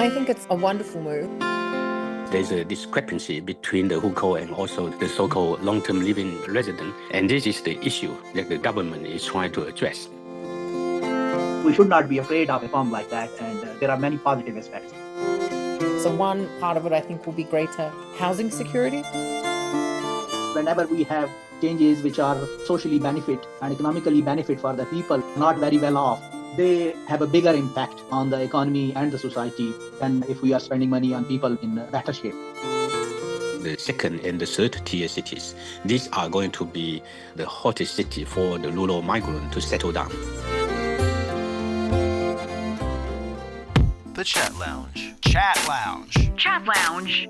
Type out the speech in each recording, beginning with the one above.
I think it's a wonderful move. There's a discrepancy between the Hukou and also the so-called long-term living resident, and this is the issue that the government is trying to address. We should not be afraid of a reform like that, and there are many positive aspects. So one part of it, I think, will be greater housing security. Whenever we have changes which are socially benefit and economically benefit for the people not very well off, they have a bigger impact on the economy and the society than if we are spending money on people in better shape. The second and the third tier cities, these are going to be the hottest city for the rural migrant to settle down. The Chat Lounge. Chat Lounge. Chat Lounge.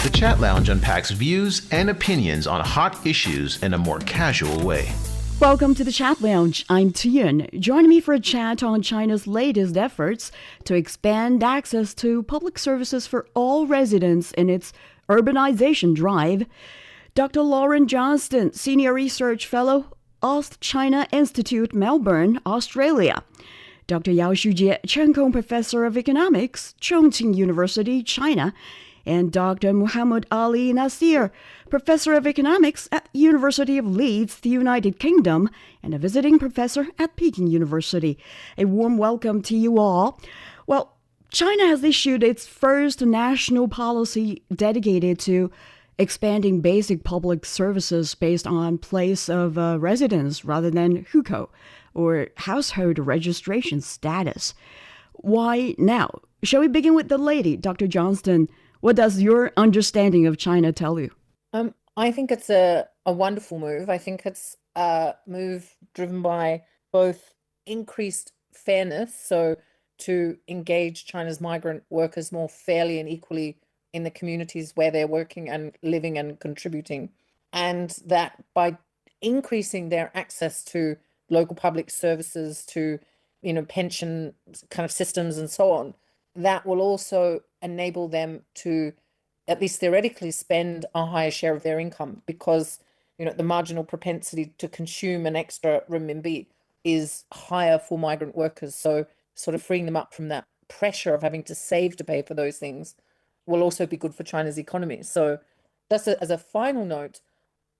The Chat Lounge unpacks views and opinions on hot issues in a more casual way. Welcome to the Chat Lounge. I'm Cheung. Join me for a chat on China's latest efforts to expand access to public services for all residents in its urbanization drive. Dr. Lauren Johnston, Senior Research Fellow, AustChina Institute, Melbourne, Australia. Dr. Yao Shujie, Chongqing Professor of Economics, Chongqing University, China. And Dr. Muhammad Ali Nasir, Professor of Economics at University of Leeds, the United Kingdom, and a visiting professor at Peking University. A warm welcome to you all. Well, China has issued its first national policy dedicated to expanding basic public services based on place of residence rather than Hukou, or household registration status. Why now? Shall we begin with the lady, Dr. Johnston? What does your understanding of China tell you? I think it's a wonderful move. I think it's a move driven by both increased fairness, so to engage China's migrant workers more fairly and equally in the communities where they're working and living and contributing, and that by increasing their access to local public services, to pension kind of systems and so on, that will also enable them to, at least theoretically, spend a higher share of their income, because the marginal propensity to consume an extra renminbi is higher for migrant workers. So sort of freeing them up from that pressure of having to save to pay for those things will also be good for China's economy. So that's as a final note,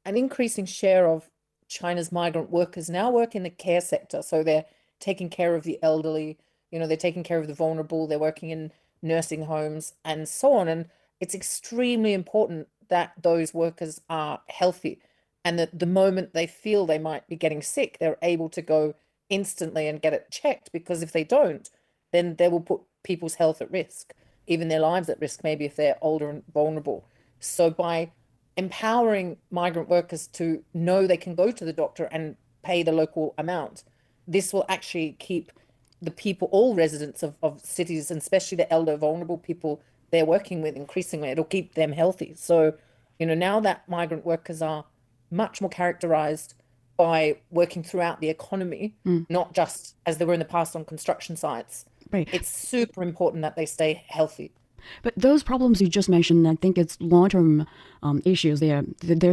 an increasing share of China's migrant workers now work in the care sector. So they're taking care of the elderly, they're taking care of the vulnerable, they're working in nursing homes and so on. And it's extremely important that those workers are healthy, and that the moment they feel they might be getting sick, they're able to go instantly and get it checked, because if they don't, then they will put people's health at risk, even their lives at risk, maybe if they're older and vulnerable. So by empowering migrant workers to know they can go to the doctor and pay the local amount, this will actually keep the people, all residents of cities, and especially the elder, vulnerable people they're working with, increasingly, it'll keep them healthy. So, now that migrant workers are much more characterized by working throughout the economy, not just as they were in the past on construction sites, right, it's super important that they stay healthy. But those problems you just mentioned, I think it's long-term issues. They're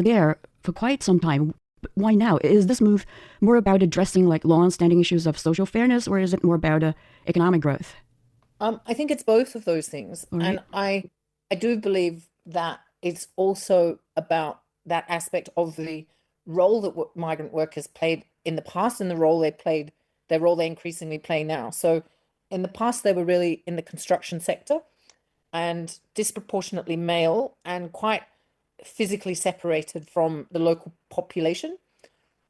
there for quite some time. Why now? Is this move more about addressing long-standing issues of social fairness, or is it more about economic growth? I think it's both of those things. Right. And I do believe that it's also about that aspect of the role that migrant workers played in the past, and the role they increasingly play now. So in the past, they were really in the construction sector and disproportionately male and quite physically separated from the local population.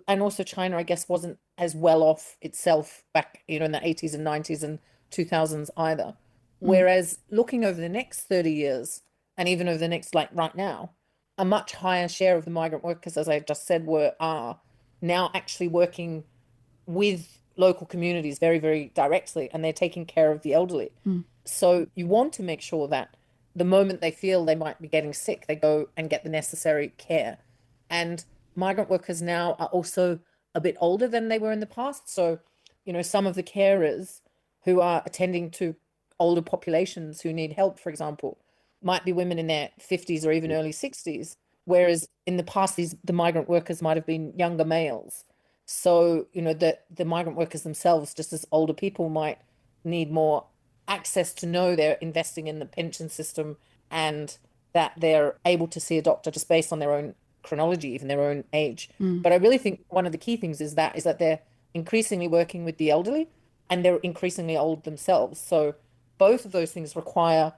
And also China, I guess, wasn't as well off itself back, in the 80s and 90s and 2000s either. Whereas looking over the next 30 years, and even over the next, right now, a much higher share of the migrant workers, as I just said, are now actually working with local communities very, very directly, and they're taking care of the elderly. So you want to make sure that the moment they feel they might be getting sick, they go and get the necessary care. And migrant workers now are also a bit older than they were in the past. So, some of the carers who are attending to older populations who need help, for example, might be women in their 50s or even early 60s, whereas in the past, the migrant workers might have been younger males. So, the migrant workers themselves, just as older people, might need more access to know they're investing in the pension system and that they're able to see a doctor just based on their own chronology, even their own age. But I really think one of the key things is that they're increasingly working with the elderly and they're increasingly old themselves. So both of those things require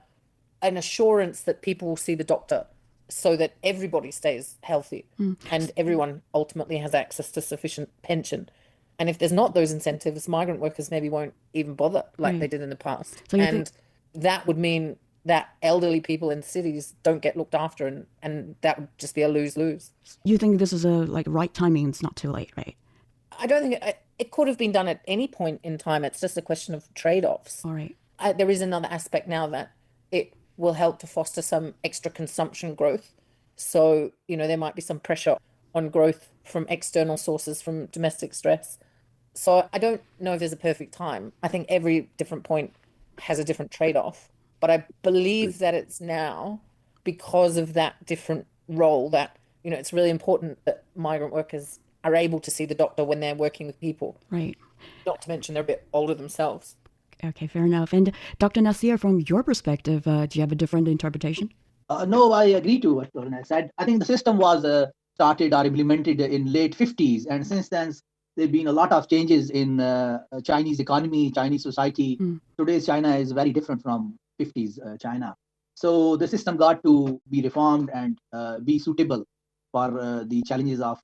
an assurance that people will see the doctor so that everybody stays healthy and everyone ultimately has access to sufficient pension. And if there's not those incentives, migrant workers maybe won't even bother like they did in the past. So and that would mean that elderly people in cities don't get looked after, and that would just be a lose-lose. You think this is a right timing? It's not too late, right? I don't think it could have been done at any point in time. It's just a question of trade-offs. All right. There is another aspect now that it will help to foster some extra consumption growth. So, there might be some pressure on growth from external sources, from domestic stress. So I don't know if there's a perfect time. I think every different point has a different trade-off. But I believe that it's now because of that different role that, it's really important that migrant workers are able to see the doctor when they're working with people. Right. Not to mention they're a bit older themselves. Okay, fair enough. And Dr. Nasir, from your perspective, do you have a different interpretation? No, I agree to what Lorna said. I think the system was started or implemented in late 50s. And since then, there have been a lot of changes in Chinese economy, Chinese society. Today's China is very different from 50s China. So the system got to be reformed and be suitable for the challenges of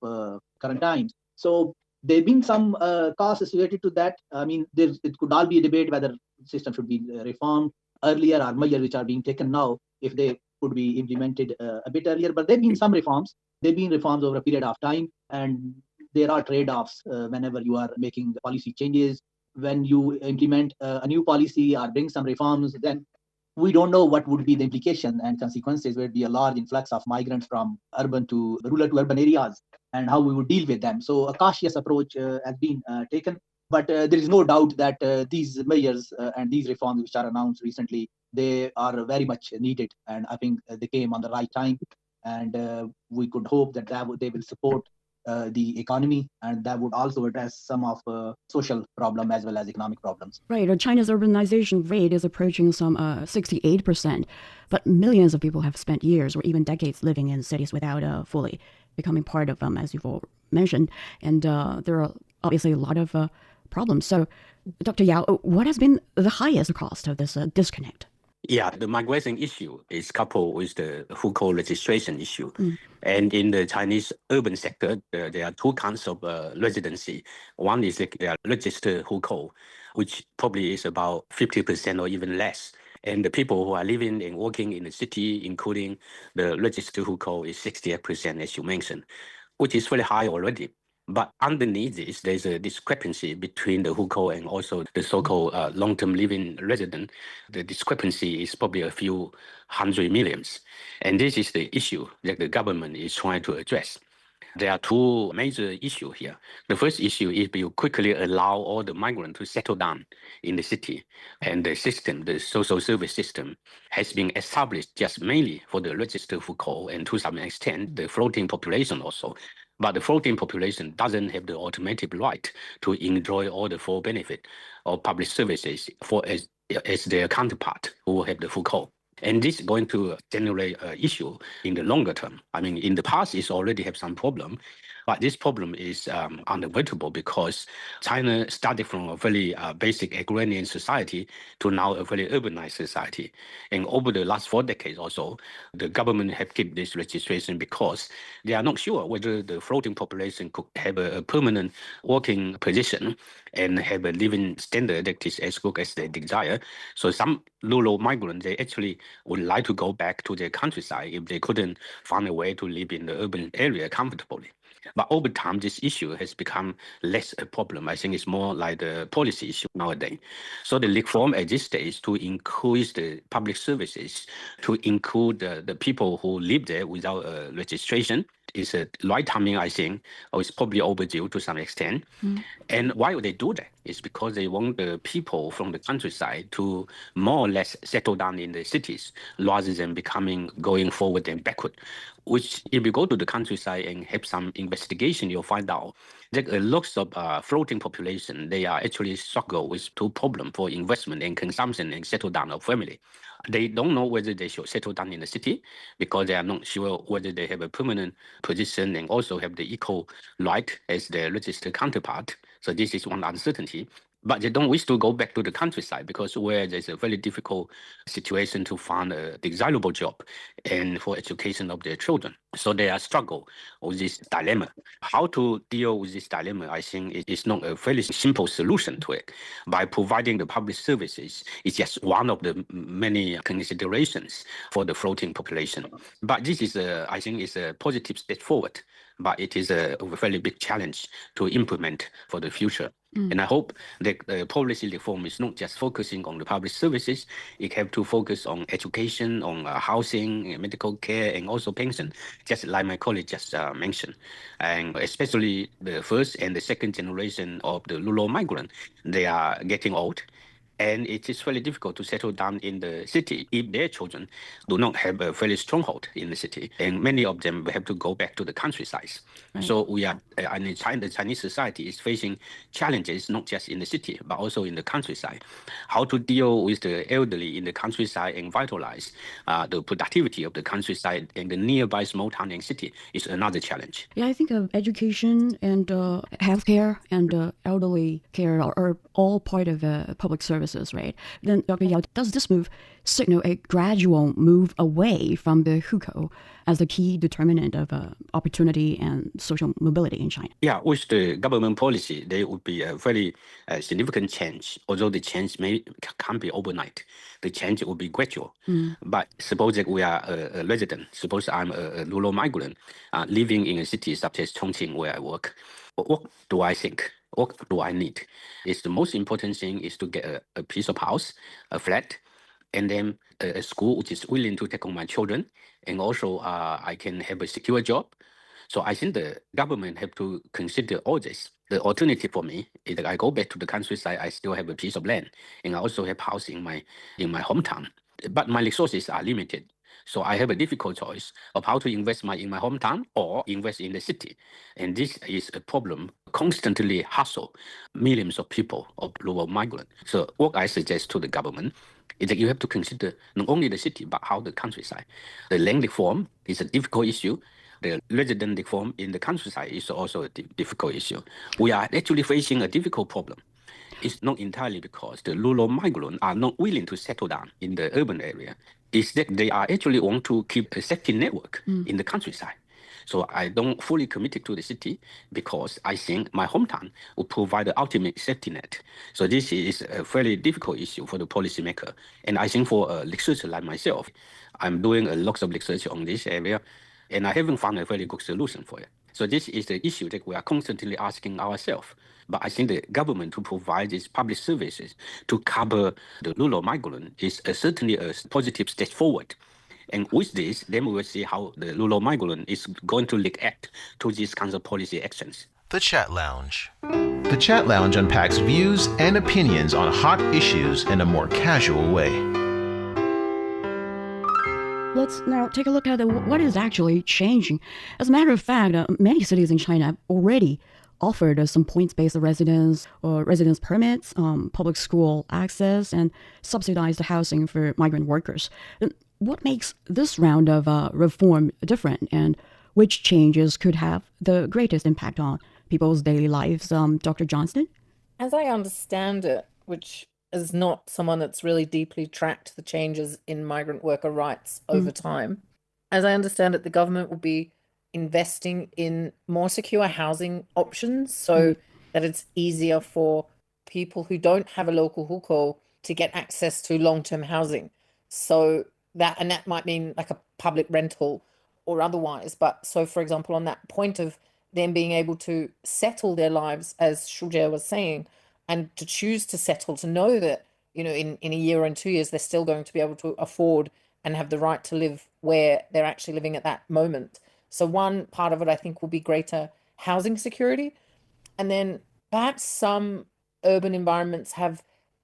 current times. So there have been some costs associated to that. I mean, it could all be a debate whether the system should be reformed earlier or measures which are being taken now, if they could be implemented a bit earlier. But there have been some reforms. There have been reforms over a period of time. And there are trade-offs whenever you are making policy changes. When you implement a new policy or bring some reforms, then we don't know what would be the implication and consequences. There would be a large influx of migrants from urban to rural to urban areas and how we would deal with them. So a cautious approach has been taken. But there is no doubt that these measures and these reforms which are announced recently, they are very much needed. And I think they came on the right time. And we could hope that they will support the economy, and that would also address some of social problem as well as economic problems. Right. China's urbanization rate is approaching some 68%, but millions of people have spent years or even decades living in cities without fully becoming part of them, as you've all mentioned. And there are obviously a lot of problems. So, Dr. Yao, what has been the highest cost of this disconnect? Yeah, the migration issue is coupled with the Hukou registration issue. And in the Chinese urban sector, there are two kinds of residency. One is the registered Hukou, which probably is about 50% or even less. And the people who are living and working in the city, including the registered Hukou, is 68%, as you mentioned, which is very high already. But underneath this, there's a discrepancy between the Hukou and also the so-called long-term living resident. The discrepancy is probably a few hundred millions. And this is the issue that the government is trying to address. There are two major issues here. The first issue is you quickly allow all the migrants to settle down in the city. And the system, the social service system, has been established just mainly for the registered Hukou and to some extent the floating population also. But the floating population doesn't have the automatic right to enjoy all the full benefit of public services as their counterpart who have the Hukou. And this is going to generate an issue in the longer term. I mean, in the past, it's already have some problem, but this problem is unavoidable because China started from a very basic agrarian society to now a very urbanized society. And over the last 4 decades or so, the government have kept this registration because they are not sure whether the floating population could have a permanent working position and have a living standard that is as good as they desire. So some rural migrants, they actually would like to go back to their countryside if they couldn't find a way to live in the urban area comfortably. But over time, this issue has become less a problem. I think it's more like the policy issue nowadays. So the reform at this stage to increase the public services, to include the people who live there without registration, It's a right timing, I think, or it's probably overdue to some extent. And why would they do that? It's because they want the people from the countryside to more or less settle down in the cities rather than going forward and backward. Which, if you go to the countryside and have some investigation, you'll find out that lots of floating population, they are actually struggle with two problems for investment and consumption and settle down of family. They don't know whether they should settle down in the city because they are not sure whether they have a permanent position and also have the equal right as their registered counterpart. So this is one uncertainty. But they don't wish to go back to the countryside because where there's a very difficult situation to find a desirable job and for education of their children. So they are struggle with this dilemma. How to deal with this dilemma, I think, is not a very simple solution to it. By providing the public services is just one of the many considerations for the floating population. But this is, I think, is a positive step forward. But it is a very big challenge to implement for the future. And I hope that the policy reform is not just focusing on the public services. It have to focus on education, on housing, medical care, and also pension, just like my colleague just mentioned. And especially the first and the second generation of the rural migrant, they are getting old. And it is very difficult to settle down in the city if their children do not have a very stronghold in the city. And many of them will have to go back to the countryside. Right. So we are, the Chinese society is facing challenges, not just in the city, but also in the countryside. How to deal with the elderly in the countryside and vitalize the productivity of the countryside and the nearby small town and city is another challenge. Yeah, I think education and healthcare and elderly care are all part of public services, right? Then, Dr. Yao, does this move signal a gradual move away from the Hukou as the key determinant of opportunity and social mobility in China? Yeah, with the government policy, there would be a very significant change, although the change can't be overnight. The change will be gradual. But suppose that we are a resident, suppose I'm a rural migrant living in a city such as Chongqing where I work. What do I think? What do I need? It's the most important thing is to get a piece of house, a flat, and then a school which is willing to take on my children. And also I can have a secure job. So I think the government have to consider all this. The alternative for me is that I go back to the countryside, I still have a piece of land, and I also have house in my hometown. But my resources are limited. So I have a difficult choice of how to invest in my hometown or invest in the city. And this is a problem constantly hustle millions of people of rural migrants. So what I suggest to the government is that you have to consider not only the city, but how the countryside. The land reform is a difficult issue. The resident reform in the countryside is also a difficult issue. We are actually facing a difficult problem. It's not entirely because the rural migrants are not willing to settle down in the urban area. It's that they are actually want to keep a safety network in the countryside. So I don't fully commit to the city because I think my hometown will provide the ultimate safety net. So this is a very difficult issue for the policymaker. And I think for a researcher like myself, I'm doing a lot of research on this area, and I haven't found a very good solution for it. So this is the issue that we are constantly asking ourselves. But I think the government to provide these public services to cover the rural migrant is certainly a positive step forward. And with this, then we will see how the rural migrant is going to react to these kinds of policy actions. The Chat Lounge. The Chat Lounge unpacks views and opinions on hot issues in a more casual way. Let's now take a look at what is actually changing. As a matter of fact, many cities in China have already offered some points-based residence or residence permits, public school access, and subsidized housing for migrant workers. What makes this round of reform different, and which changes could have the greatest impact on people's daily lives? Dr. Johnston? As I understand it, which is not someone that's really deeply tracked the changes in migrant worker rights over time, as I understand it, the government will be investing in more secure housing options so that it's easier for people who don't have a local hukou to get access to long-term housing. So that might mean like a public rental or otherwise. But so, for example, on that point of them being able to settle their lives, as Shujie was saying, and to choose to settle, to know that, in a year and 2 years, they're still going to be able to afford and have the right to live where they're actually living at that moment. So one part of it, I think, will be greater housing security. And then perhaps some urban environments have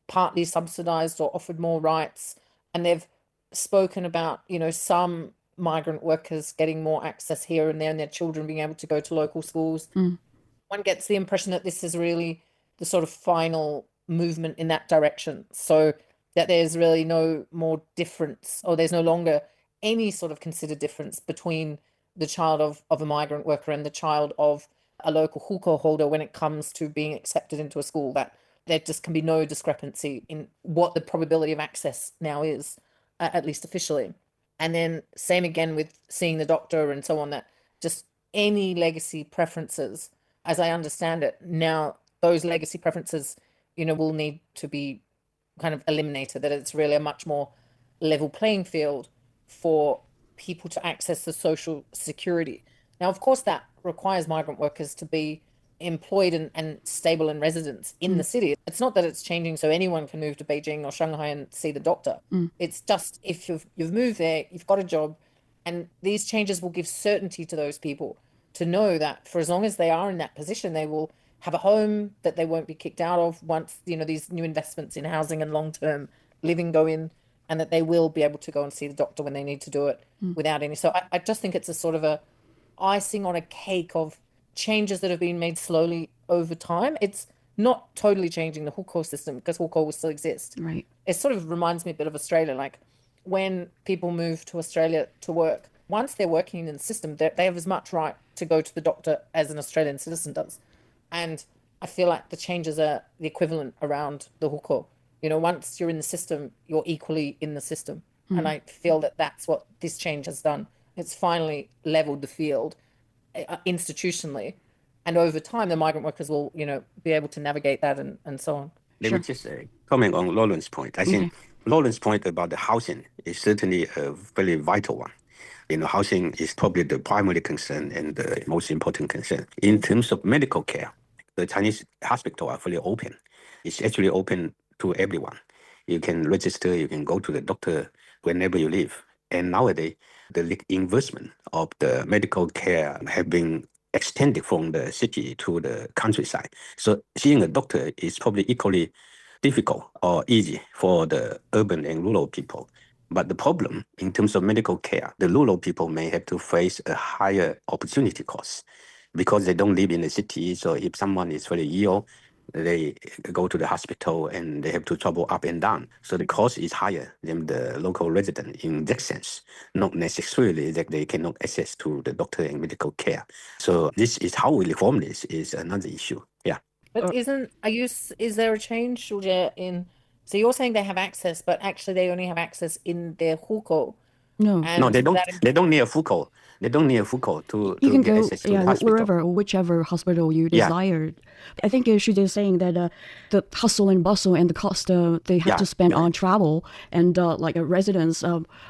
partly subsidized or offered more rights. And they've spoken about, some migrant workers getting more access here and there and their children being able to go to local schools. One gets the impression that this is really the sort of final movement in that direction. So that there's really no more difference, or there's no longer any sort of considered difference between the child of a migrant worker and the child of a local Hukou holder when it comes to being accepted into a school, that there just can be no discrepancy in what the probability of access now is, at least officially. And then same again with seeing the doctor and so on, that just any legacy preferences, as I understand it, now those legacy preferences, will need to be kind of eliminated, that it's really a much more level playing field for people to access the social security. Now, of course, that requires migrant workers to be employed and stable and residents in the city. It's not that it's changing so anyone can move to Beijing or Shanghai and see the doctor. It's just if you've moved there, you've got a job, and these changes will give certainty to those people to know that for as long as they are in that position, they will have a home, that they won't be kicked out of once, these new investments in housing and long-term living go in, and that they will be able to go and see the doctor when they need to do it without any. So I just think it's a sort of a icing on a cake of changes that have been made slowly over time. It's not totally changing the Hukou system, because Hukou will still exist. Right. It sort of reminds me a bit of Australia. Like when people move to Australia to work, once they're working in the system, they have as much right to go to the doctor as an Australian citizen does. And I feel like the changes are the equivalent around the Hukou. Once you're in the system, you're equally in the system. And I feel that that's what this change has done. It's finally leveled the field institutionally. And over time, the migrant workers will, be able to navigate that and so on. Let me just comment on Lauren's point. I think Lauren's point about the housing is certainly a very vital one. Housing is probably the primary concern and the most important concern. In terms of medical care, the Chinese hospitals are fully open. It's actually open to everyone. You can register, you can go to the doctor whenever you live. And nowadays, the investment of the medical care have been extended from the city to the countryside. So seeing a doctor is probably equally difficult or easy for the urban and rural people. But the problem in terms of medical care, the rural people may have to face a higher opportunity cost because they don't live in the city. So if someone is very ill, they go to the hospital and they have to travel up and down. So the cost is higher than the local resident in that sense, not necessarily that they cannot access to the doctor and medical care. So this is how we reform this is another issue. Yeah. But is there a change, Shujie, in, so you're saying they have access, but actually they only have access in their Hukou? No. No, they don't. They don't need a Hukou. They don't need a Hukou to you can get go, access to the hospital. Wherever or whichever hospital you desired. I think Shujie is saying that the hustle and bustle and the cost they have to spend on travel and like a residence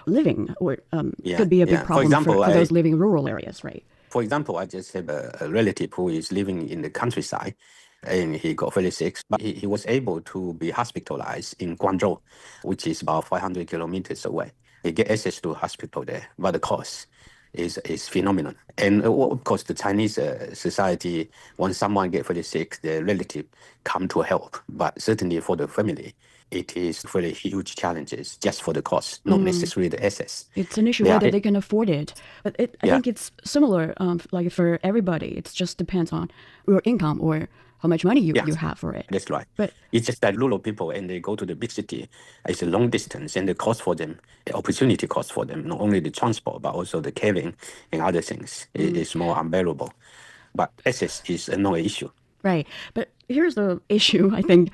living could be a big problem for those living in rural areas, right? For example, I just have a relative who is living in the countryside, and he got very sick, but he was able to be hospitalized in Guangzhou, which is about 500 kilometers away. He get access to hospital there, but the cost is phenomenal. And of course, the Chinese society, when someone get very sick, the relative come to help. But certainly for the family, it is very huge challenges just for the cost, not necessarily the access. It's an issue whether they can afford it. But I think it's similar, like for everybody. It just depends on your income or how much money you have for it. That's right. But it's just that rural people and they go to the big city, it's a long distance and the cost for them, the opportunity cost for them, not only the transport, but also the caring and other things is more unbearable. But access is another issue. Right. But here's the issue, I think.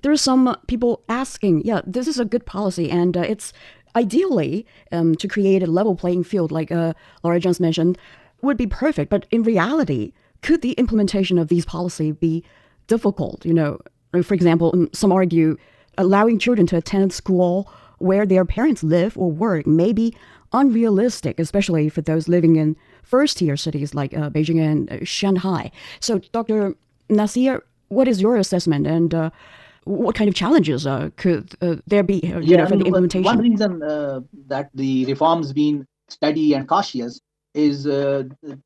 There are some people asking, this is a good policy and it's ideally to create a level playing field like Laura just mentioned would be perfect. But in reality, could the implementation of these policies be difficult? For example, some argue allowing children to attend school where their parents live or work may be unrealistic, especially for those living in first-tier cities like Beijing and Shanghai. So, Dr. Nasir, what is your assessment and what kind of challenges could there be for the implementation? One reason that the reforms been steady and cautious is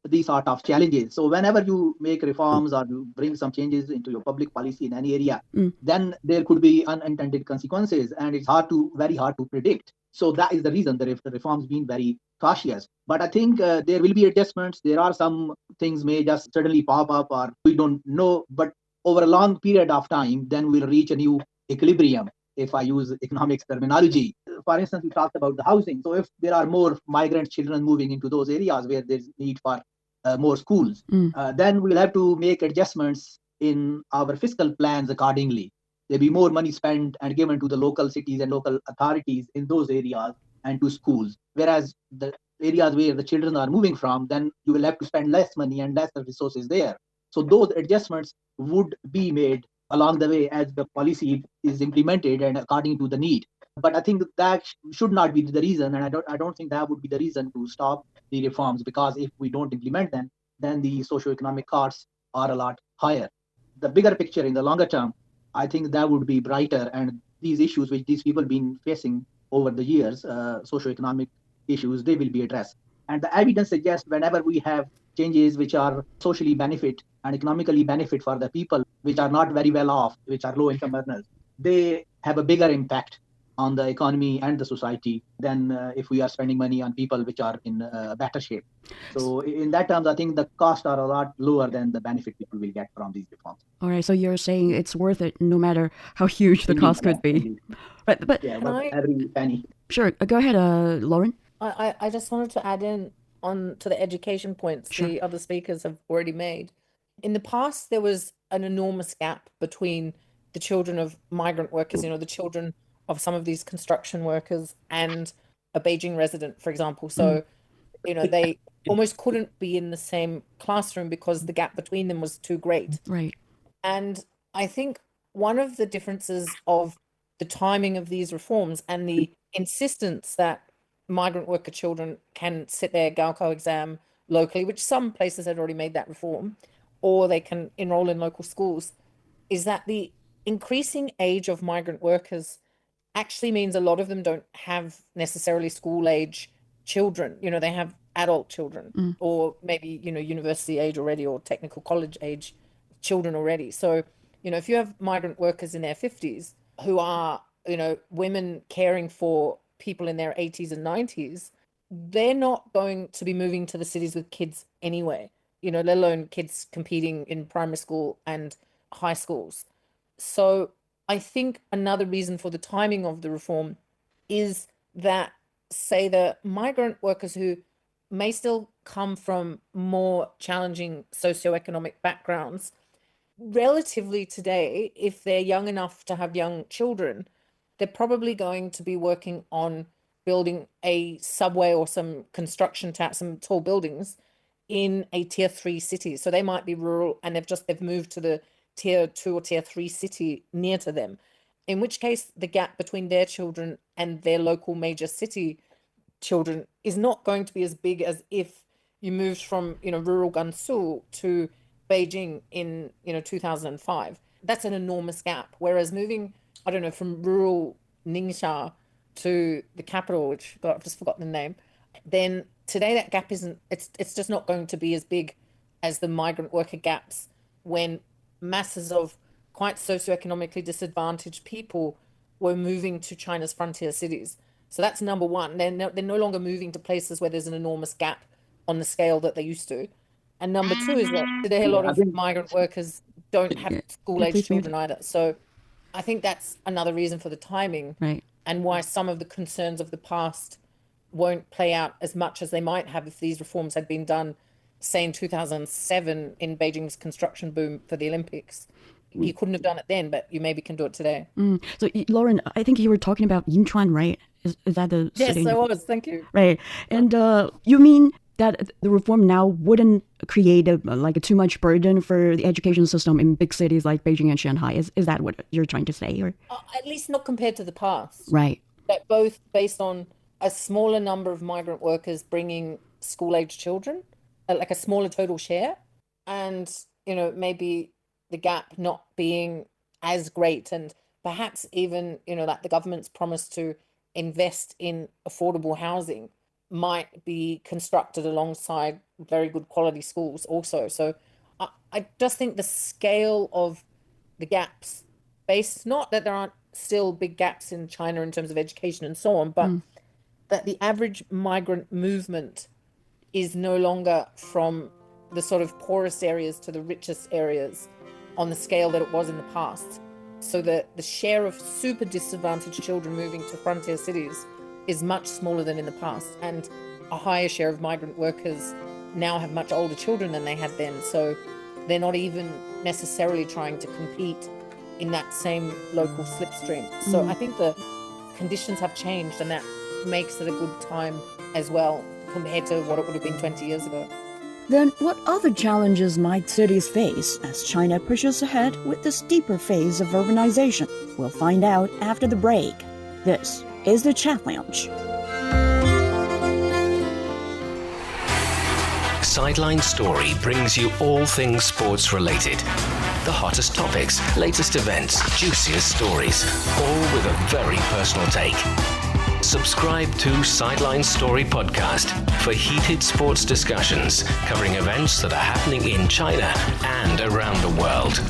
these sort of challenges. So whenever you make reforms or you bring some changes into your public policy in any area, then there could be unintended consequences, and it's very hard to predict. So that is the reason the reforms been very cautious. But I think there will be adjustments. There are some things may just suddenly pop up, or we don't know. But over a long period of time, then we'll reach a new equilibrium, if I use economics terminology. For instance, we talked about the housing. So if there are more migrant children moving into those areas where there's need for more schools, then we'll have to make adjustments in our fiscal plans accordingly. There'll be more money spent and given to the local cities and local authorities in those areas and to schools. Whereas the areas where the children are moving from, then you will have to spend less money and less resources there. So those adjustments would be made along the way as the policy is implemented and according to the need. But I think that should not be the reason, and I don't think that would be the reason to stop the reforms, because if we don't implement them, then the socioeconomic costs are a lot higher. The bigger picture in the longer term, I think that would be brighter, and these issues which these people been facing over the years, socioeconomic issues, they will be addressed. And the evidence suggests whenever we have changes which are socially benefit and economically benefit for the people which are not very well off, which are low income earners, they have a bigger impact on the economy and the society than if we are spending money on people which are in better shape. So in that terms, I think the costs are a lot lower than the benefit people will get from these reforms. All right, so you're saying it's worth it no matter how huge the Indeed, cost could be. indeed. Right, but Yeah, but every penny. sure, go ahead, Lauren. I just wanted to add in on to the education points Sure. the other speakers have already made. In the past, there was an enormous gap between the children of migrant workers, the children of some of these construction workers and a Beijing resident, for example. So, they almost couldn't be in the same classroom because the gap between them was too great. Right. And I think one of the differences of the timing of these reforms and the insistence that migrant worker children can sit their Gaokao exam locally, which some places had already made that reform, or they can enroll in local schools, is that the increasing age of migrant workers actually means a lot of them don't have necessarily school age children. They have adult children or maybe, university age already or technical college age children already. So, if you have migrant workers in their 50s who are, women caring for people in their 80s and 90s, they're not going to be moving to the cities with kids anyway, let alone kids competing in primary school and high schools. So I think another reason for the timing of the reform is that, say, the migrant workers who may still come from more challenging socioeconomic backgrounds, relatively today, if they're young enough to have young children, they're probably going to be working on building a subway or some construction some tall buildings in a tier 3 city. So they might be rural and they've moved to the tier 2 or tier 3 city near to them, in which case the gap between their children and their local major city children is not going to be as big as if you moved from rural Gansu to Beijing in 2005. That's an enormous gap. Whereas moving, I don't know, from rural Ningxia to the capital, which I've just forgotten the name, then today that gap it's just not going to be as big as the migrant worker gaps when masses of quite socioeconomically disadvantaged people were moving to China's frontier cities. So that's number one. They're no longer moving to places where there's an enormous gap on the scale that they used to. And number two is that today a lot of migrant workers don't have school-age children either. So I think that's another reason for the timing, right, and why some of the concerns of the past won't play out as much as they might have if these reforms had been done, say, in 2007 in Beijing's construction boom for the Olympics. You couldn't have done it then, but you maybe can do it today. So, Lauren, I think you were talking about Yinchuan, right? Is that the Yes, city? I was. Thank you. Right. And you mean that the reform now wouldn't create a too much burden for the education system in big cities like Beijing and Shanghai? Is that what you're trying to say? Or at least not compared to the past. Right. But both based on a smaller number of migrant workers bringing school-age children, like a smaller total share, and maybe the gap not being as great, and perhaps even that the government's promise to invest in affordable housing might be constructed alongside very good quality schools also. So I just think the scale of the gaps, based not that there aren't still big gaps in China in terms of education and so on, but that the average migrant movement is no longer from the sort of poorest areas to the richest areas on the scale that it was in the past. So the share of super disadvantaged children moving to frontier cities is much smaller than in the past. And a higher share of migrant workers now have much older children than they had then. So they're not even necessarily trying to compete in that same local slipstream. So I think the conditions have changed, and that makes it a good time as well compared to what it would have been 20 years ago. Then what other challenges might cities face as China pushes ahead with this deeper phase of urbanization? We'll find out after the break. This is the Chat Lounge. Sideline Story brings you all things sports related. The hottest topics, latest events, juiciest stories, all with a very personal take. Subscribe to Sideline Story Podcast for heated sports discussions covering events that are happening in China and around the world.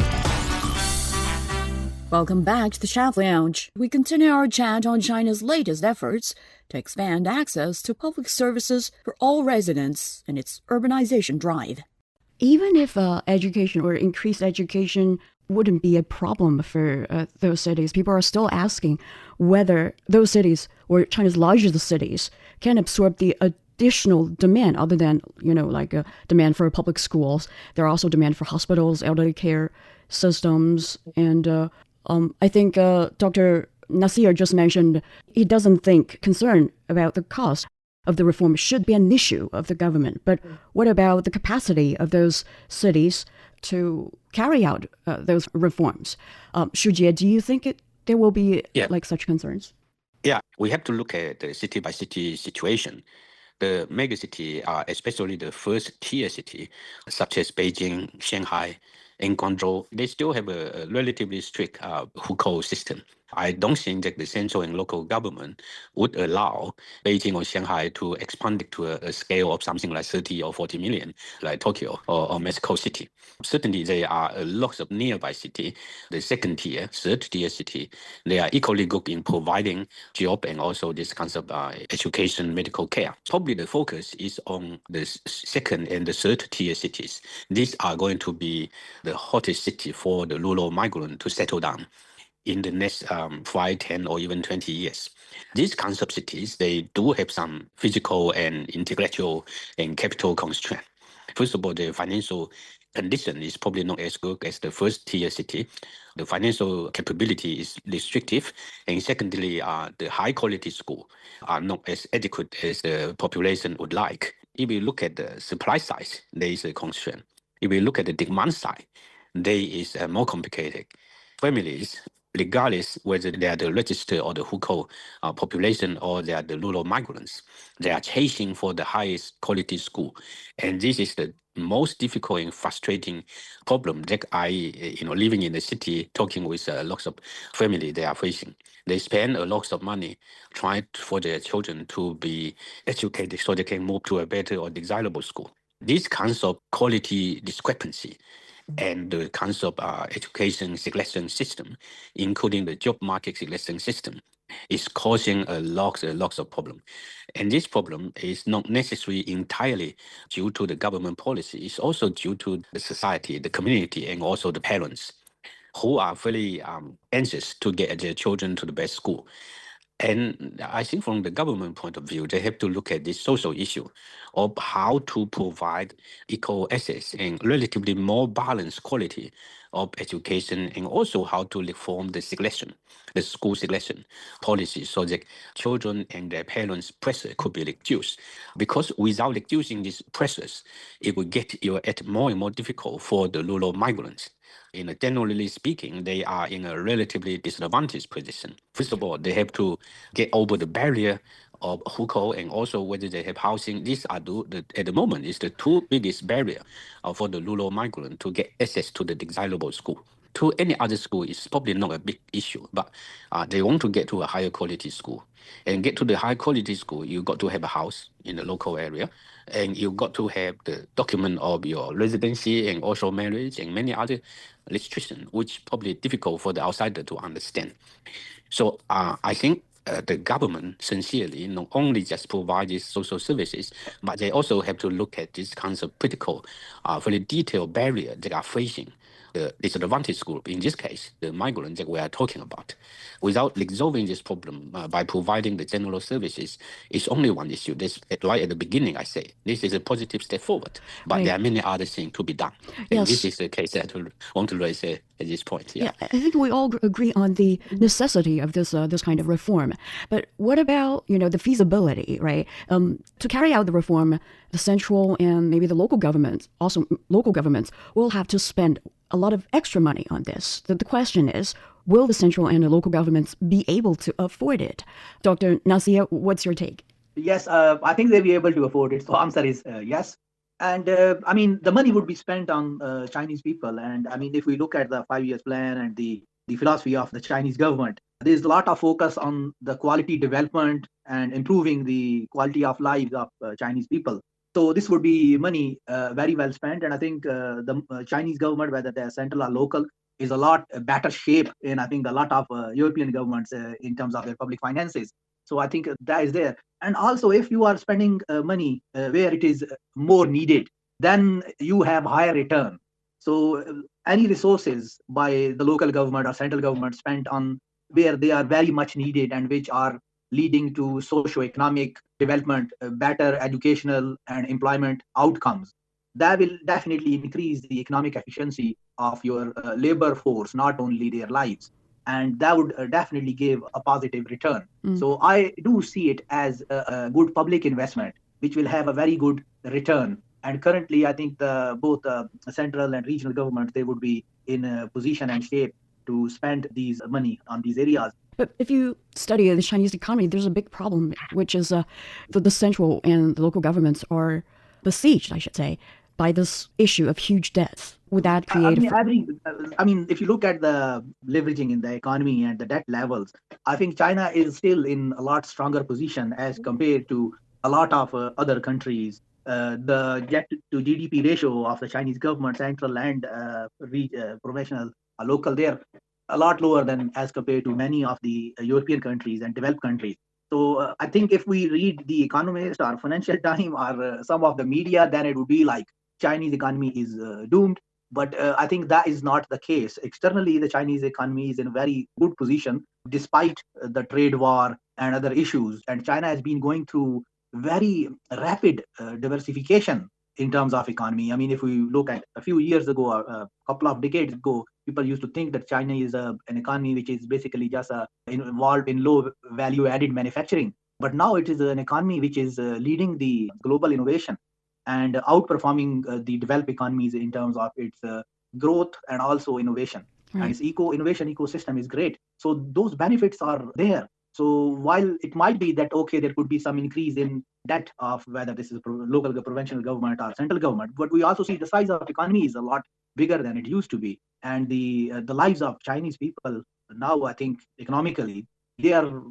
Welcome back to the Chat Lounge. We continue our chat on China's latest efforts to expand access to public services for all residents in its urbanization drive. Even if education or increased education wouldn't be a problem for those cities, people are still asking whether those cities or China's largest cities can absorb the additional demand other than, demand for public schools. There are also demand for hospitals, elderly care systems. And I think Dr. Nasir just mentioned he doesn't think concern about the cost of the reform should be an issue of the government. But what about the capacity of those cities to carry out those reforms? Shujie, do you think there will be such concerns? Yeah, we have to look at the city-by-city situation. The megacity, especially the first-tier city, such as Beijing, Shanghai, and Guangzhou, they still have a relatively strict Hukou system. I don't think that the central and local government would allow Beijing or Shanghai to expand it to a scale of something like 30 or 40 million, like Tokyo or Mexico City. Certainly, there are a lot of nearby cities, the second tier, third tier city. They are equally good in providing job and also this kinds of education, medical care. Probably the focus is on the second and the third tier cities. These are going to be the hottest city for the rural migrant to settle down in the next 5, 10, or even 20 years. These kinds of cities, they do have some physical and intellectual and capital constraints. First of all, the financial condition is probably not as good as the first tier city. The financial capability is restrictive. And secondly, the high quality schools are not as adequate as the population would like. If you look at the supply side, there is a constraint. If we look at the demand side, there is more complicated. Families, regardless whether they are the registered or the Hukou population or they are the rural migrants, they are chasing for the highest quality school. And this is the most difficult and frustrating problem that I, living in the city, talking with lots of family they are facing. They spend a lot of money trying for their children to be educated so they can move to a better or desirable school. These kinds of quality discrepancy and the kinds of education selection system, including the job market selection system, is causing a lot of problem. And this problem is not necessarily entirely due to the government policy. It's also due to the society, the community, and also the parents who are very anxious to get their children to the best school. And I think from the government point of view, they have to look at this social issue of how to provide equal access and relatively more balanced quality of education, and also how to reform the school selection policy so that children and their parents' pressure could be reduced. Because without reducing these pressures, it will get more and more difficult for the rural migrants. Generally speaking, they are in a relatively disadvantaged position. First of all, they have to get over the barrier of Hukou and also whether they have housing. These are at the moment is the two biggest barrier for the rural migrant to get access to the desirable school. to any other school is probably not a big issue, but they want to get to a higher quality school. And get to the high quality school, you got to have a house in the local area, and you got to have the document of your residency and also marriage and many other restrictions, which probably difficult for the outsider to understand. So I think the government sincerely not only just provide these social services, but they also have to look at these kinds of critical, very detailed barriers that are facing the disadvantaged group, in this case, the migrants that we are talking about. Without resolving this problem by providing the general services, it's only one issue. This, right at the beginning, I say, this is a positive step forward, but there are many other things to be done. And this is the case that I want to raise at this point. Yeah, I think we all agree on the necessity of this this kind of reform. But what about, the feasibility, right? To carry out the reform, the central and maybe the local governments, also local governments, will have to spend a lot of extra money on this. The question is, will the central and the local governments be able to afford it? Dr. Nasir, what's your take? Yes, I think they'll be able to afford it. So answer is yes. And the money would be spent on Chinese people. And if we look at the 5 years plan and the philosophy of the Chinese government, there's a lot of focus on the quality development and improving the quality of lives of Chinese people. So this would be money very well spent. And I think the Chinese government, whether they're central or local, is a lot better shape in, I think, a lot of European governments in terms of their public finances. So I think that is there. And also, if you are spending money where it is more needed, then you have higher return. So any resources by the local government or central government spent on where they are very much needed and which are leading to socio-economic development, better educational and employment outcomes, that will definitely increase the economic efficiency of your labor force, not only their lives. And that would definitely give a positive return. So I do see it as a good public investment, which will have a very good return. And currently, I think both central and regional governments, they would be in a position and shape to spend these money on these areas. But if you study the Chinese economy, there's a big problem, which is the central and the local governments are besieged, I should say, by this issue of huge debts. Would that create if you look at the leveraging in the economy and the debt levels, I think China is still in a lot stronger position as compared to a lot of other countries. The debt to GDP ratio of the Chinese government, central and professional, local, they're a lot lower than as compared to many of the European countries and developed countries. So I think if we read The Economist or Financial Times or some of the media, then it would be like Chinese economy is doomed. But I think that is not the case. Externally, the Chinese economy is in a very good position despite the trade war and other issues. And China has been going through very rapid diversification in terms of economy. If we look at a few years ago, a couple of decades ago, people used to think that China is an economy which is basically just involved in low value added manufacturing. But now it is an economy which is leading the global innovation and outperforming the developed economies in terms of its growth and also innovation. Right. And its innovation ecosystem is great. So those benefits are there. So while it might be that, okay, there could be some increase in debt of whether this is local provincial government or central government, but we also see the size of economy is a lot bigger than it used to be. And the lives of Chinese people now, I think economically, they are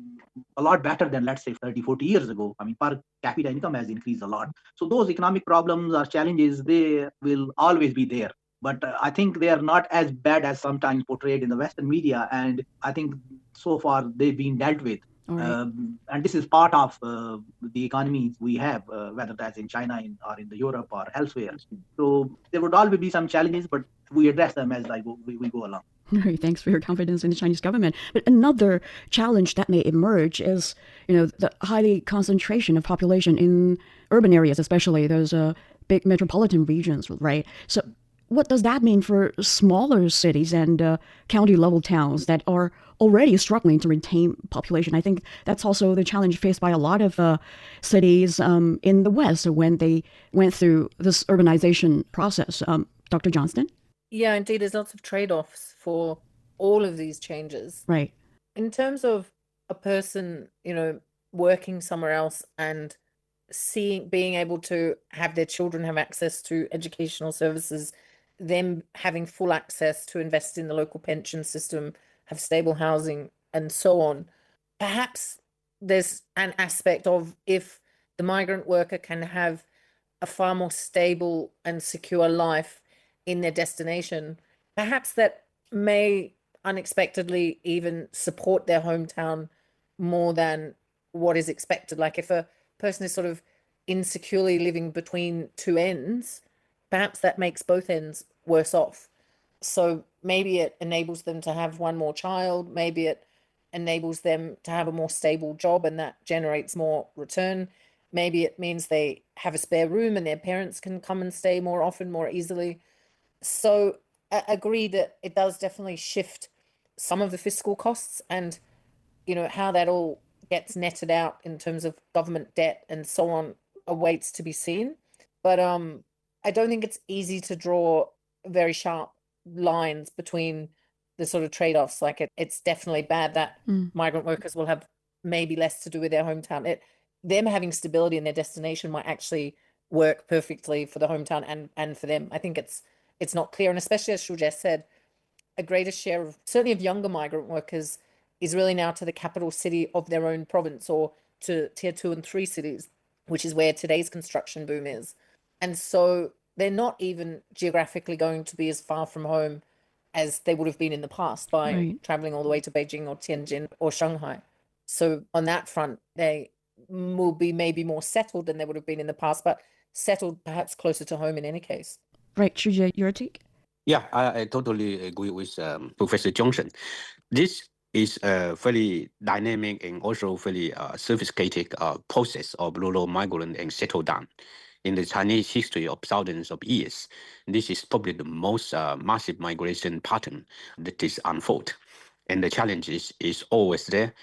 a lot better than, let's say, 30, 40 years ago. Per capita income has increased a lot. So those economic problems or challenges, they will always be there. But I think they are not as bad as sometimes portrayed in the Western media. And I think so far they've been dealt with. Right. And this is part of the economy we have, whether that's in China or in Europe or elsewhere. So there would always be some challenges, but we address them as we go along. Right, thanks for your confidence in the Chinese government. But another challenge that may emerge is, the high concentration of population in urban areas, especially those big metropolitan regions, right? So what does that mean for smaller cities and county-level towns that are already struggling to retain population? I think that's also the challenge faced by a lot of cities in the West when they went through this urbanization process. Dr. Johnston? Yeah, indeed, there's lots of trade-offs for all of these changes. Right. In terms of a person, working somewhere else and being able to have their children have access to educational services, them having full access to invest in the local pension system, have stable housing, and so on. Perhaps there's an aspect of if the migrant worker can have a far more stable and secure life in their destination, perhaps that may unexpectedly even support their hometown more than what is expected. Like if a person is sort of insecurely living between two ends, perhaps that makes both ends worse off. So maybe it enables them to have one more child, maybe it enables them to have a more stable job and that generates more return. Maybe it means they have a spare room and their parents can come and stay more often, more easily. So I agree that it does definitely shift some of the fiscal costs, and how that all gets netted out in terms of government debt and so on awaits to be seen. But I don't think it's easy to draw very sharp lines between the sort of trade-offs. Like it's definitely bad that migrant workers will have maybe less to do with their hometown. Them having stability in their destination might actually work perfectly for the hometown and for them. I think it's not clear. And especially as Shujie said, a greater share of certainly of younger migrant workers is really now to the capital city of their own province or to tier 2 and 3 cities, which is where today's construction boom is. And so they're not even geographically going to be as far from home as they would have been in the past by traveling all the way to Beijing or Tianjin or Shanghai. So on that front, they will be maybe more settled than they would have been in the past, but settled perhaps closer to home in any case. Right, Shujie, your take? Yeah, I totally agree with Professor Johnston. This is a very dynamic and also very sophisticated process of rural migrant and settle down. In the Chinese history of thousands of years, this is probably the most massive migration pattern that is unfold. And the challenge is always there.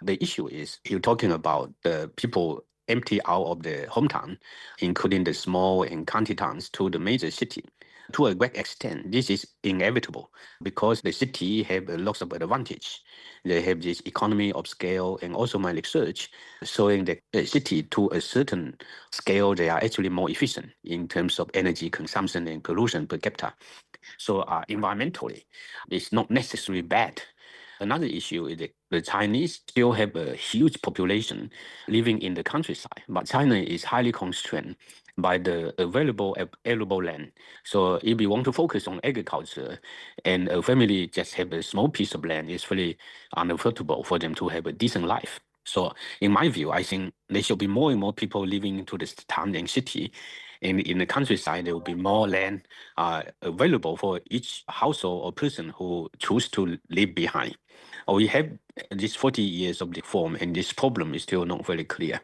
The issue is you're talking about the people empty out of their hometown, including the small and county towns, to the major city. To a great extent, this is inevitable because the city have lots of advantage. They have this economy of scale, and also my research showing that the city to a certain scale, they are actually more efficient in terms of energy consumption and pollution per capita. So environmentally, it's not necessarily bad. Another issue is that the Chinese still have a huge population living in the countryside, but China is highly constrained by the available land. So if you want to focus on agriculture and a family just have a small piece of land, it's really unaffordable for them to have a decent life. So in my view, I think there should be more and more people living into the town and city. And in the countryside, there will be more land available for each household or person who choose to live behind. We have this 40 years of reform, and this problem is still not very clear.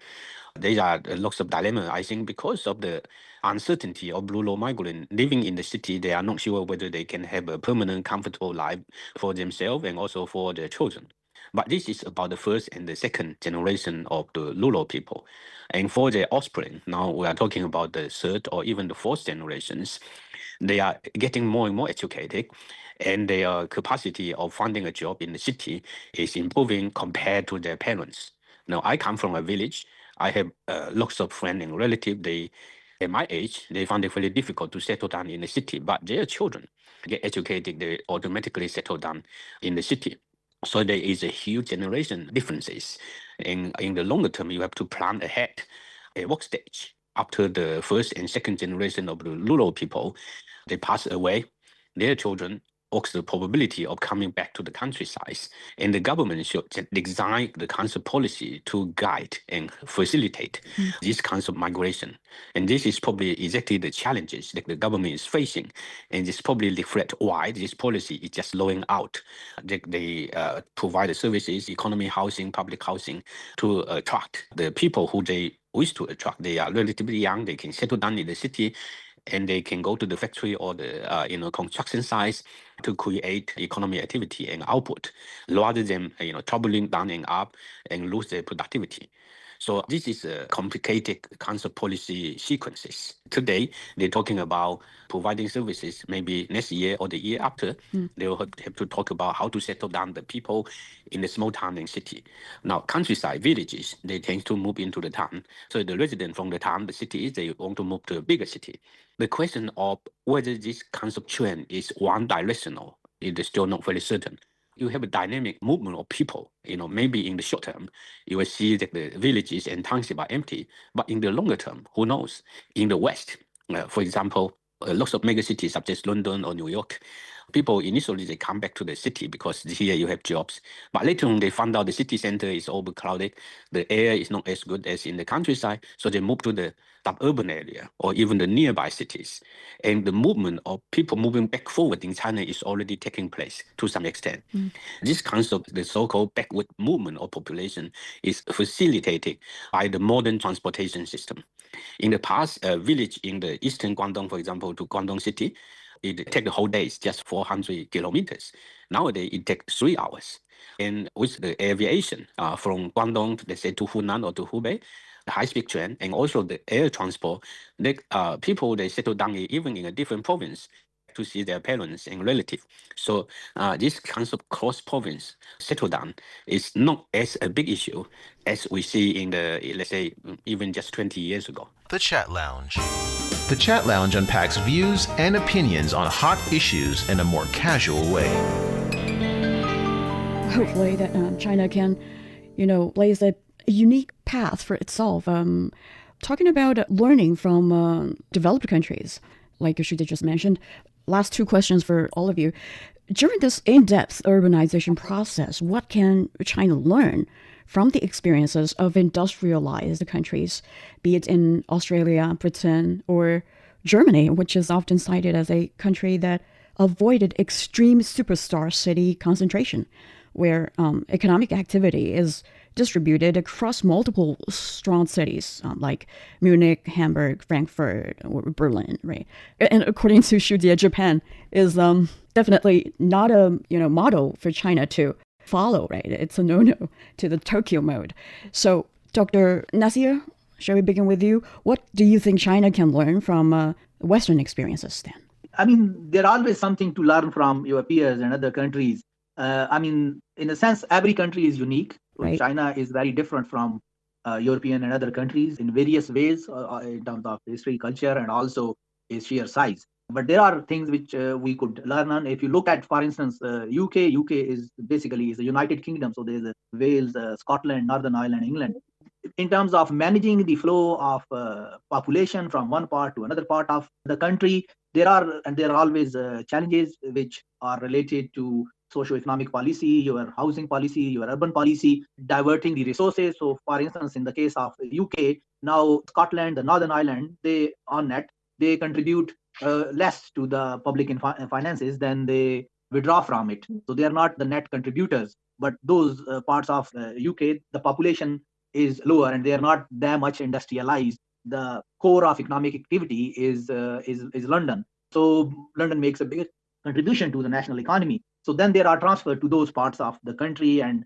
There are lots of dilemma, I think, because of the uncertainty of rural migrants living in the city. They are not sure whether they can have a permanent, comfortable life for themselves and also for their children. But this is about the first and the second generation of the rural people. And for their offspring, now we are talking about the third or even the fourth generations. They are getting more and more educated, and their capacity of finding a job in the city is improving compared to their parents. Now, I come from a village. I have lots of friends and relatives. They, at my age, they find it very difficult to settle down in the city, but their children get educated, they automatically settle down in the city. So there is a huge generation differences. And in the longer term, you have to plan ahead a work stage. After the first and second generation of the rural people, they pass away, their children, what's the probability of coming back to the countryside? And the government should design the kinds of policy to guide and facilitate these kinds of migration. And this is probably exactly the challenges that the government is facing. And this probably reflects why this policy is just blowing out. They provide the services, economy, housing, public housing to attract the people who they wish to attract. They are relatively young, they can settle down in the city, and they can go to the factory or the construction sites, to create economic activity and output rather than traveling down and up and lose their productivity. So this is a complicated kinds of policy sequences. Today, they're talking about providing services. Maybe next year or the year after, they will have to talk about how to settle down the people in the small town and city. Now, countryside villages, they tend to move into the town. So the residents from the town, the cities, they want to move to a bigger city. The question of whether this kind of trend is one directional is still not very certain. You have a dynamic movement of people. Maybe in the short term, you will see that the villages and townships are empty. But in the longer term, who knows? In the West, for example, lots of megacities such as London or New York, people initially they come back to the city because here you have jobs. But later on, they found out the city center is overcrowded. The air is not as good as in the countryside. So they move to the suburban area or even the nearby cities. And the movement of people moving back forward in China is already taking place to some extent. This concept, the so-called backward movement of population, is facilitated by the modern transportation system. In the past, a village in the eastern Guangdong, for example, to Guangdong City, it takes the whole day, it's just 400 kilometers. Nowadays, it takes 3 hours. And with the aviation from Guangdong, let's say, to Hunan or to Hubei, the high-speed train, and also the air transport, people, they settle down even in a different province to see their parents and relatives. So this kind of cross-province settle down is not as a big issue as we see in the, let's say, even just 20 years ago. The Chat Lounge. The Chat Lounge unpacks views and opinions on hot issues in a more casual way. Hopefully that China can, blaze a unique path for itself. Talking about learning from developed countries, like Shujie just mentioned. Last 2 questions for all of you. During this in-depth urbanization process, what can China learn from the experiences of industrialized countries, be it in Australia, Britain, or Germany, which is often cited as a country that avoided extreme superstar city concentration, where economic activity is distributed across multiple strong cities like Munich, Hamburg, Frankfurt, or Berlin, right? And according to Shujie, Japan is definitely not a model for China to follow, right? It's a no-no to the Tokyo mode. So, Dr. Nasir, shall we begin with you? What do you think China can learn from Western experiences then? I mean, there's always something to learn from your peers and other countries. In a sense, every country is unique. Right. China is very different from European and other countries in various ways in terms of history, culture, and also its sheer size. But there are things which we could learn on. If you look at, for instance, UK is basically a United Kingdom. So there's Wales, Scotland, Northern Ireland, England. In terms of managing the flow of population from one part to another part of the country, there are always challenges which are related to socio-economic policy, your housing policy, your urban policy, diverting the resources. So, for instance, in the case of UK, now Scotland, the Northern Ireland, they contribute less to the public finances than they withdraw from it. So they are not the net contributors. But those parts of UK, the population is lower and they are not that much industrialized. The core of economic activity is London. So London makes a big contribution to the national economy. So then there are transferred to those parts of the country, and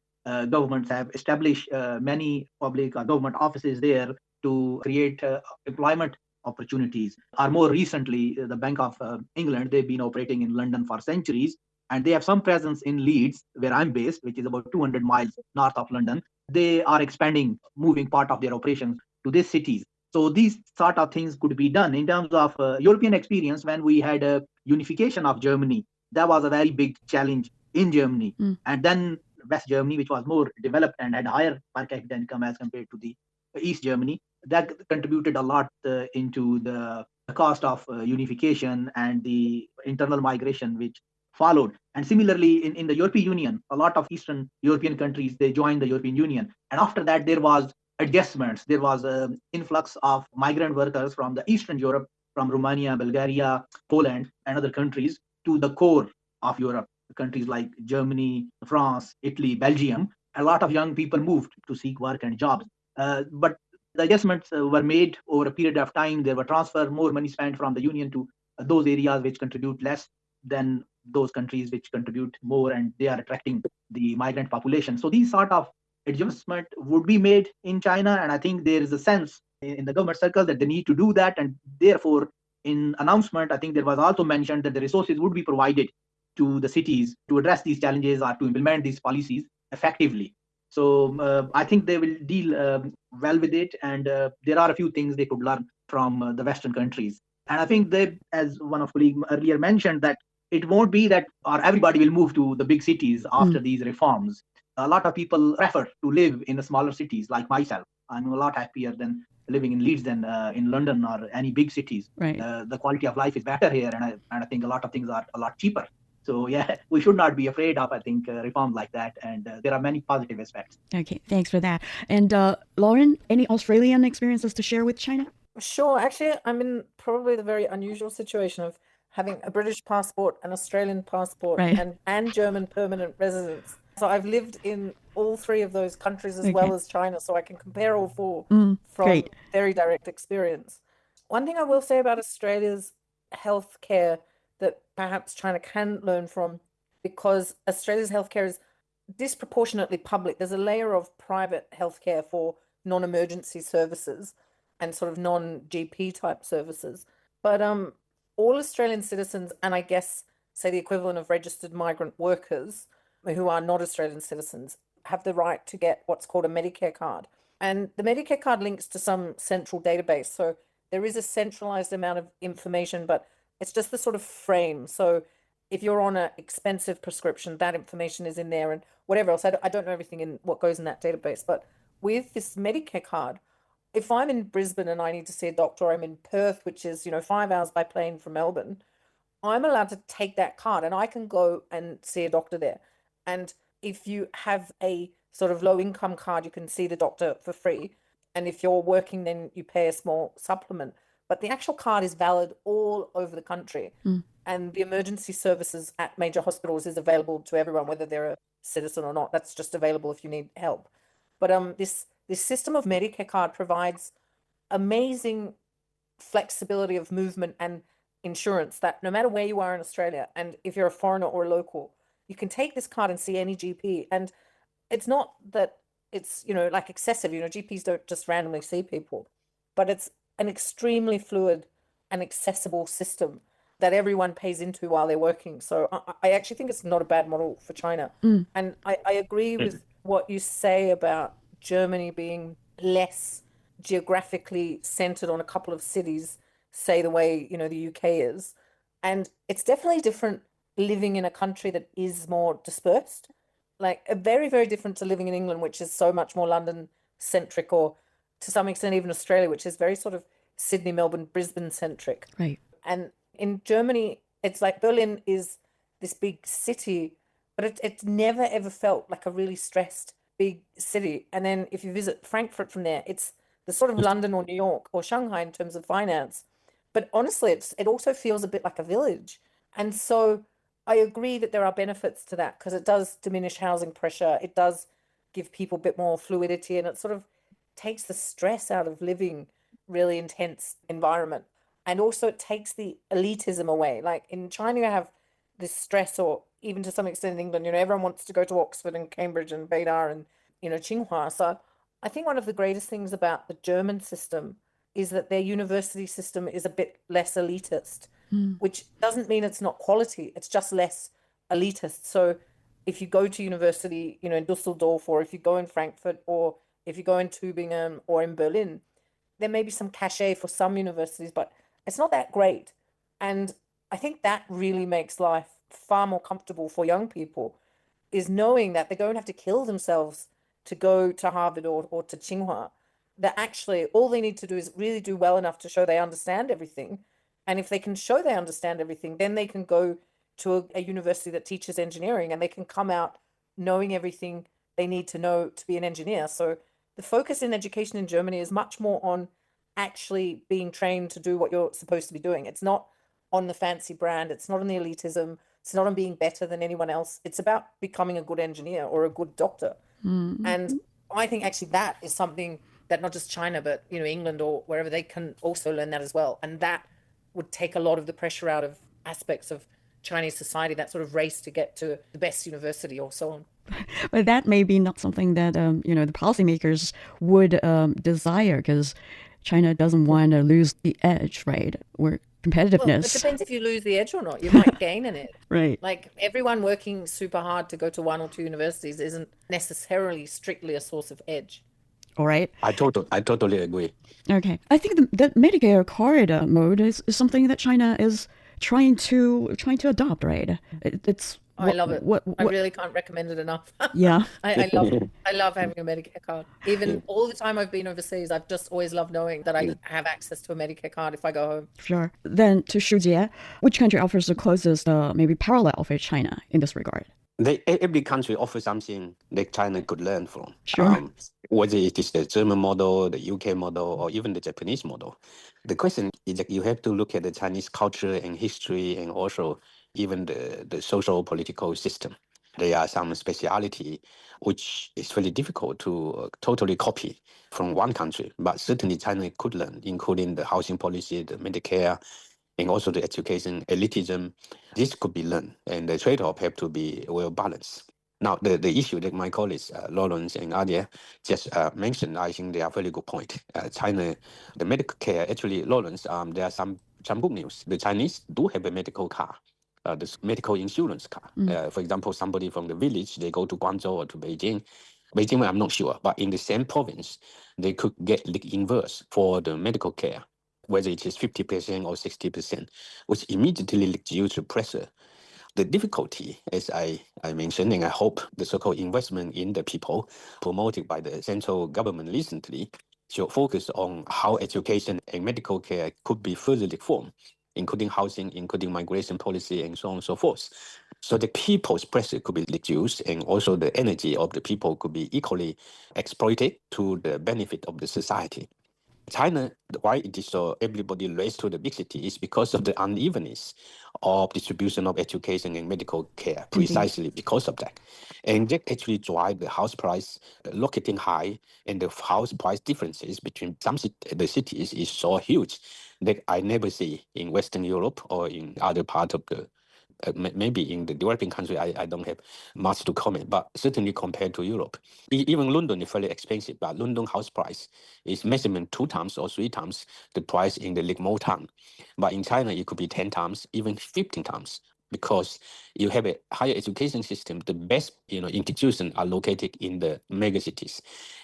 governments have established many public government offices there to create employment opportunities. Or more recently, the Bank of England, they've been operating in London for centuries, and they have some presence in Leeds, where I'm based, which is about 200 miles north of London. They are expanding, moving part of their operations to these cities. So these sort of things could be done. In terms of European experience, when we had a unification of Germany, that was a very big challenge in Germany. And then West Germany, which was more developed and had higher per capita income as compared to the East Germany, that contributed a lot into the cost of unification and the internal migration which followed. And similarly, in the European Union, a lot of Eastern European countries, they joined the European Union. And after that, there was adjustments. There was an influx of migrant workers from the Eastern Europe, from Romania, Bulgaria, Poland, and other countries to the core of Europe, countries like Germany, France, Italy, Belgium. A lot of young people moved to seek work and jobs. But the adjustments were made over a period of time. There were transfer, more money spent from the union to those areas which contribute less than those countries which contribute more and they are attracting the migrant population. So these sort of adjustment would be made in China, and I think there is a sense in the government circle that they need to do that, and therefore in announcement I think there was also mentioned that the resources would be provided to the cities to address these challenges or to implement these policies effectively. So I think they will deal well with it, and there are a few things they could learn from the Western countries. And I think they, as one of colleagues earlier mentioned, that it won't be that or everybody will move to the big cities after these reforms. A lot of people prefer to live in the smaller cities, like myself. I'm a lot happier than living in Leeds than in London or any big cities. Right. The quality of life is better here, and I think a lot of things are a lot cheaper. So yeah, we should not be afraid of, I think, reforms like that. And there are many positive aspects. Okay, thanks for that. And Lauren, any Australian experiences to share with China? Sure. Actually, I'm in probably the very unusual situation of having a British passport, an Australian passport, Right. and German permanent residence. So I've lived in all three of those countries as well as China, so I can compare all four from great. very direct experience. One thing I will say about Australia's healthcare that perhaps China can learn from, because Australia's healthcare is disproportionately public. There's a layer of private healthcare for non-emergency services and sort of non-GP type services. But all Australian citizens, and I guess say the equivalent of registered migrant workers who are not Australian citizens, have the right to get what's called a Medicare card. And the Medicare card links to some central database. So there is a centralized amount of information, but it's just the sort of frame. So if you're on an expensive prescription, that information is in there, and whatever else. I don't know everything in what goes in that database. But with this Medicare card, if I'm in Brisbane and I need to see a doctor, or I'm in Perth, which is, 5 hours by plane from Melbourne, I'm allowed to take that card and I can go and see a doctor there. And if you have a sort of low income card, you can see the doctor for free. And if you're working, then you pay a small supplement. But the actual card is valid all over the country. And the emergency services at major hospitals is available to everyone, whether they're a citizen or not. That's just available if you need help. But this system of Medicare card provides amazing flexibility of movement and insurance that no matter where you are in Australia, and if you're a foreigner or a local, you can take this card and see any GP. And it's not that it's, like excessive, GPs don't just randomly see people, but it's an extremely fluid and accessible system that everyone pays into while they're working. So I actually think it's not a bad model for China. And I agree with what you say about Germany being less geographically centered on a couple of cities, say the way, the UK is. And it's definitely different living in a country that is more dispersed, like very, very different to living in England, which is so much more London centric, or to some extent even Australia, which is very sort of Sydney, Melbourne, Brisbane centric. Right. And in Germany, it's like Berlin is this big city, but it's never ever felt like a really stressed big city. And then if you visit Frankfurt from there, it's the sort of London or New York or Shanghai in terms of finance. But honestly, it also feels a bit like a village. And so I agree that there are benefits to that, because it does diminish housing pressure. It does give people a bit more fluidity, and it sort of takes the stress out of living really intense environment. And also it takes the elitism away. Like in China, you have this stress, or even to some extent in England, everyone wants to go to Oxford and Cambridge and Beida and, Tsinghua. So I think one of the greatest things about the German system is that their university system is a bit less elitist, which doesn't mean it's not quality. It's just less elitist. So if you go to university, in Dusseldorf, or if you go in Frankfurt, or if you go in Tübingen or in Berlin, there may be some cachet for some universities, but it's not that great. And I think that really makes life far more comfortable for young people, is knowing that they don't have to kill themselves to go to Harvard or to Tsinghua. That actually all they need to do is really do well enough to show they understand everything. And if they can show they understand everything, then they can go to a university that teaches engineering, and they can come out knowing everything they need to know to be an engineer. So the focus in education in Germany is much more on actually being trained to do what you're supposed to be doing. It's not on the fancy brand. It's not on the elitism. It's not on being better than anyone else. It's about becoming a good engineer or a good doctor. And I think actually that is something that not just China, but, England or wherever, they can also learn that as well. And that would take a lot of the pressure out of aspects of Chinese society, that sort of race to get to the best university or so on. But that may be not something that, the policymakers would desire, because China doesn't want to lose the edge, right? Or competitiveness. Well, it depends if you lose the edge or not. You might gain an edge. Right. Like everyone working super hard to go to one or two universities isn't necessarily strictly a source of edge. All right. I totally agree. Okay. I think the Medicare card mode is something that China is trying to adopt, right? I love it. I really can't recommend it enough. Yeah. I love it. I love having a Medicare card. Even all the time I've been overseas, I've just always loved knowing that I have access to a Medicare card if I go home. Sure. Then to Shujie, which country offers the closest maybe parallel for China in this regard? Every country offers something that China could learn from. Sure. Whether it is the German model, the UK model, or even the Japanese model. The question is that you have to look at the Chinese culture and history, and also even the social political system. There are some speciality which is really difficult to totally copy from one country, but certainly China could learn, including the housing policy, the Medicare, and also the education, elitism. This could be learned, and the trade-off have to be well balanced. Now, the issue that my colleagues, Lawrence and Adia, just mentioned, I think they are very good point. China, the medical care, actually, Lawrence, there are some good news. The Chinese do have a medical car, this medical insurance car. For example, somebody from the village, they go to Guangzhou or to Beijing. Beijing, I'm not sure, but in the same province, they could get reimbursed for the medical care, whether it is 50% or 60%, which immediately reduces pressure. The difficulty, as I mentioned, and I hope the so-called investment in the people promoted by the central government recently should focus on how education and medical care could be further reformed, including housing, including migration policy, and so on and so forth. So the people's pressure could be reduced, and also the energy of the people could be equally exploited to the benefit of the society. China, why it is so everybody raised to the big city is because of the unevenness of distribution of education and medical care, precisely because of that. And that actually drive the house price rocketing high, and the house price differences between the cities is so huge that I never see in Western Europe or in other parts of the maybe in the developing country, I don't have much to comment, but certainly compared to Europe. Even London is fairly expensive, but London house price is maximum 2 times or 3 times the price in the Lake Mo town. But in China, it could be 10 times, even 15 times, because you have a higher education system. The best institutions are located in the mega cities.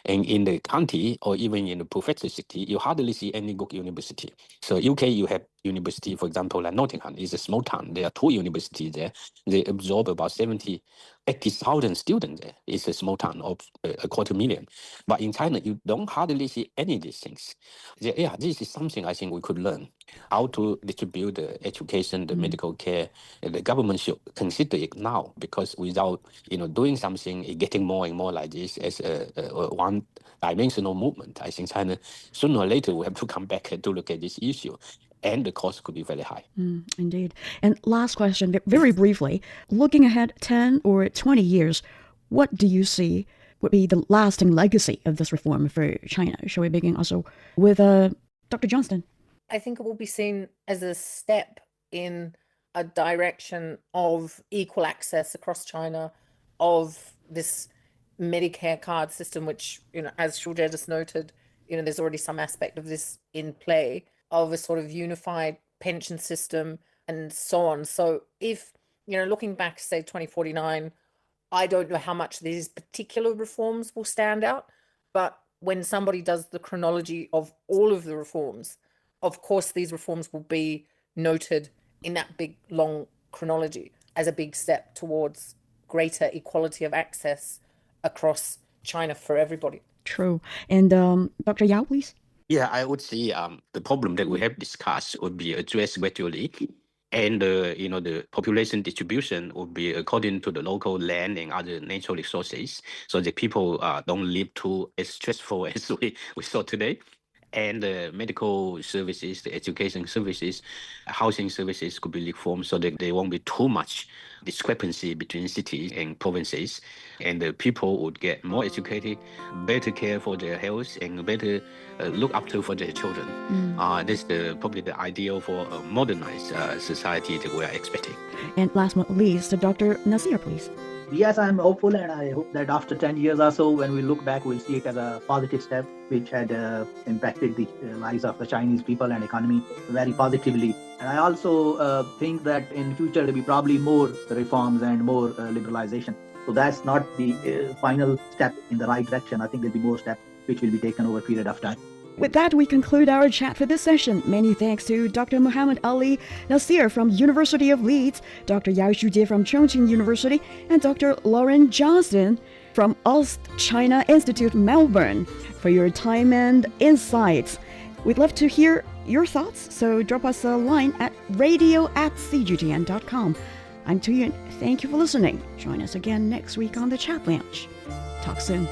And in the county or even in the prefecture city, you hardly see any good university. So UK, you have university, for example, like Nottingham is a small town. There are 2 universities there. They absorb about 80,000 students there. It's a small town of 250,000. But in China, you don't hardly see any of these things. Yeah, this is something I think we could learn, how to distribute the education, the medical care. The government should consider it now, because without doing something, getting more and more like this as a one-dimensional movement, I think China sooner or later will have to come back to look at this issue. And the cost could be very high. Indeed. And last question, very briefly, looking ahead 10 or 20 years, what do you see would be the lasting legacy of this reform for China? Shall we begin also with Dr. Johnston? I think it will be seen as a step in a direction of equal access across China, of this Medicare card system, which, as Shujie just noted, there's already some aspect of this in play, of a sort of unified pension system and so on. So if, looking back, say 2049, I don't know how much these particular reforms will stand out, but when somebody does the chronology of all of the reforms, of course, these reforms will be noted in that big, long chronology as a big step towards greater equality of access across China for everybody. True. And Dr. Yao, please. Yeah, I would say the problem that we have discussed would be addressed gradually, and the population distribution would be according to the local land and other natural resources, so that people don't live too as stressful as we saw today. and the medical services, the education services, housing services could be reformed so that there won't be too much discrepancy between cities and provinces, and the people would get more educated, better care for their health, and better look after for their children. This is probably the ideal for a modernized society that we are expecting. And last but not least, Dr. Nasir, please. Yes, I'm hopeful, and I hope that after 10 years or so, when we look back, we'll see it as a positive step, which had impacted the lives of the Chinese people and economy very positively. And I also think that in future there'll be probably more reforms and more liberalization. So that's not the final step in the right direction. I think there'll be more steps which will be taken over a period of time. With that, we conclude our chat for this session. Many thanks to Dr. Muhammad Ali Nasir from University of Leeds, Dr. Yao Shujie from Chongqing University, and Dr. Lauren Johnston from AustChina Institute, Melbourne, for your time and insights. We'd love to hear your thoughts, so drop us a line at radio@cgtn.com. I'm Tuyun. Thank you for listening. Join us again next week on the Chat Lounge. Talk soon.